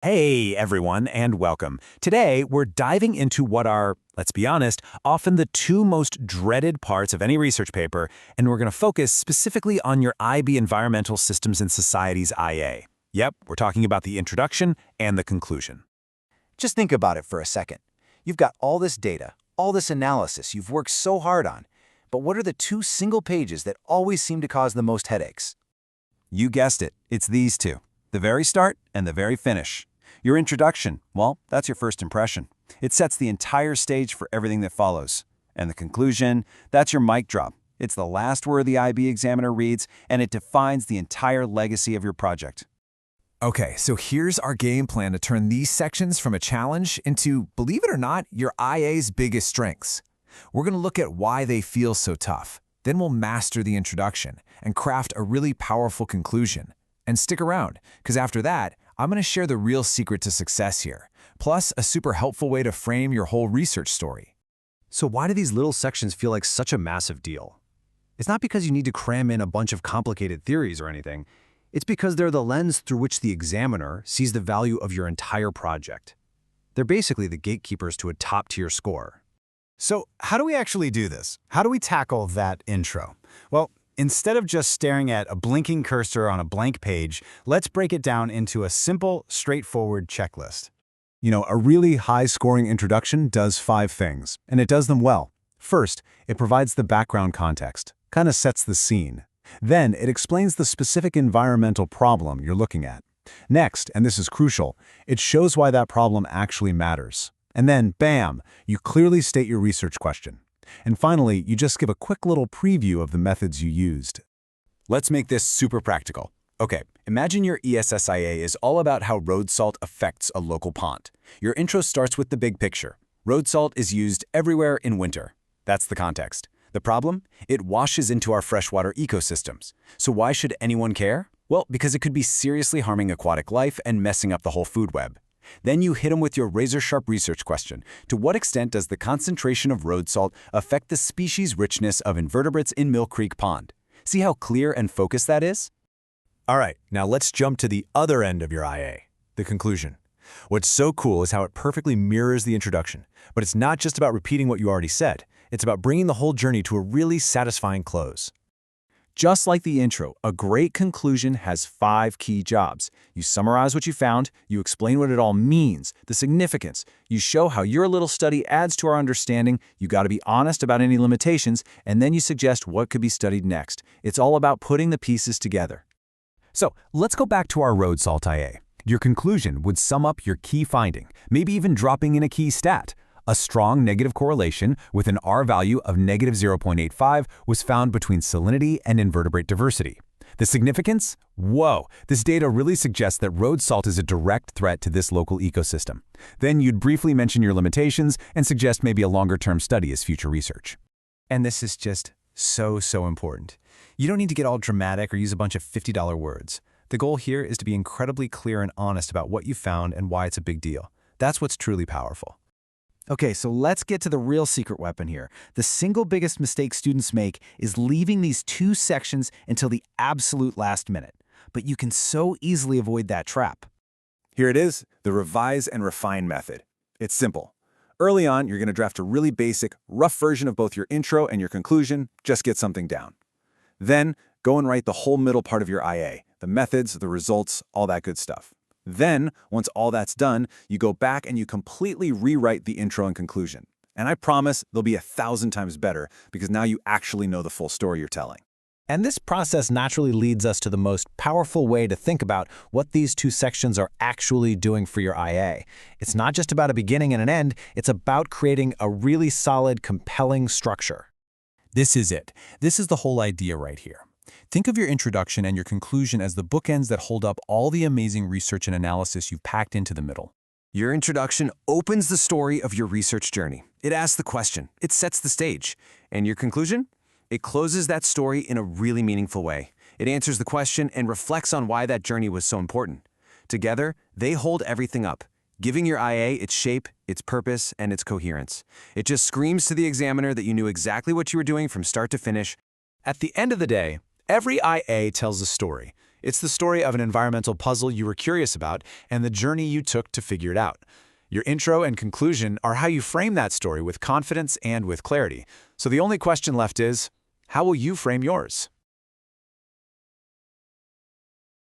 Hey everyone, and welcome. Today, we're diving into what are, let's be honest, often the two most dreaded parts of any research paper, and we're going to focus specifically on your IB Environmental Systems and Societies IA. Yep, we're talking about the introduction and the conclusion. Just think about it for a second. You've got all this data, all this analysis you've worked so hard on, but what are the two single pages that always seem to cause the most headaches? You guessed it, it's these two, the very start and the very finish. Your introduction, well, that's your first impression. It sets the entire stage for everything that follows. And the conclusion, that's your mic drop. It's the last word the IB examiner reads, and it defines the entire legacy of your project. Okay, so here's our game plan to turn these sections from a challenge into, believe it or not, your IA's biggest strengths. We're going to look at why they feel so tough. Then we'll master the introduction and craft a really powerful conclusion. And stick around, because after that, I'm going to share the real secret to success here, plus a super helpful way to frame your whole research story. So why do these little sections feel like such a massive deal? It's not because you need to cram in a bunch of complicated theories or anything. It's because they're the lens through which the examiner sees the value of your entire project. They're basically the gatekeepers to a top-tier score. So how do we actually do this? How do we tackle that intro? Well, instead of just staring at a blinking cursor on a blank page, let's break it down into a simple, straightforward checklist. A really high-scoring introduction does 5 things, and it does them well. First, it provides the background context, kind of sets the scene. Then, it explains the specific environmental problem you're looking at. Next, and this is crucial, it shows why that problem actually matters. And then, bam, you clearly state your research question. And finally, you just give a quick little preview of the methods you used. Let's make this super practical. Okay, imagine your ESS IA is all about how road salt affects a local pond. Your intro starts with the big picture. Road salt is used everywhere in winter. That's the context. The problem? It washes into our freshwater ecosystems. So why should anyone care? Well, because it could be seriously harming aquatic life and messing up the whole food web. Then you hit them with your razor-sharp research question. To what extent does the concentration of road salt affect the species richness of invertebrates in Mill Creek Pond? See how clear and focused that is? All right, now let's jump to the other end of your IA, the conclusion. What's so cool is how it perfectly mirrors the introduction. But it's not just about repeating what you already said. It's about bringing the whole journey to a really satisfying close. Just like the intro, a great conclusion has 5 key jobs. You summarize what you found, you explain what it all means, the significance, you show how your little study adds to our understanding, you got to be honest about any limitations, and then you suggest what could be studied next. It's all about putting the pieces together. So let's go back to our road salt IA. Your conclusion would sum up your key finding, maybe even dropping in a key stat. A strong negative correlation with an R value of negative 0.85 was found between salinity and invertebrate diversity. The significance? Whoa, this data really suggests that road salt is a direct threat to this local ecosystem. Then you'd briefly mention your limitations and suggest maybe a longer-term study as future research. And this is just so important. You don't need to get all dramatic or use a bunch of $50 words. The goal here is to be incredibly clear and honest about what you found and why it's a big deal. That's what's truly powerful. Okay, so let's get to the real secret weapon here. The single biggest mistake students make is leaving these 2 sections until the absolute last minute. But you can so easily avoid that trap. Here it is, the revise and refine method. It's simple. Early on, you're going to draft a really basic, rough version of both your intro and your conclusion, just get something down. Then, go and write the whole middle part of your IA, the methods, the results, all that good stuff. Then, once all that's done, you go back and you completely rewrite the intro and conclusion. And I promise they'll be 1,000 times better because now you actually know the full story you're telling. And this process naturally leads us to the most powerful way to think about what these 2 sections are actually doing for your IA. It's not just about a beginning and an end, it's about creating a really solid, compelling structure. This is it. This is the whole idea right here. Think of your introduction and your conclusion as the bookends that hold up all the amazing research and analysis you've packed into the middle. Your introduction opens the story of your research journey. It asks the question. It sets the stage. And your conclusion? It closes that story in a really meaningful way. It answers the question and reflects on why that journey was so important. Together, they hold everything up, giving your IA its shape, its purpose, and its coherence. It just screams to the examiner that you knew exactly what you were doing from start to finish. At the end of the day, every IA tells a story. It's the story of an environmental puzzle you were curious about and the journey you took to figure it out. Your intro and conclusion are how you frame that story with confidence and with clarity. So the only question left is, how will you frame yours?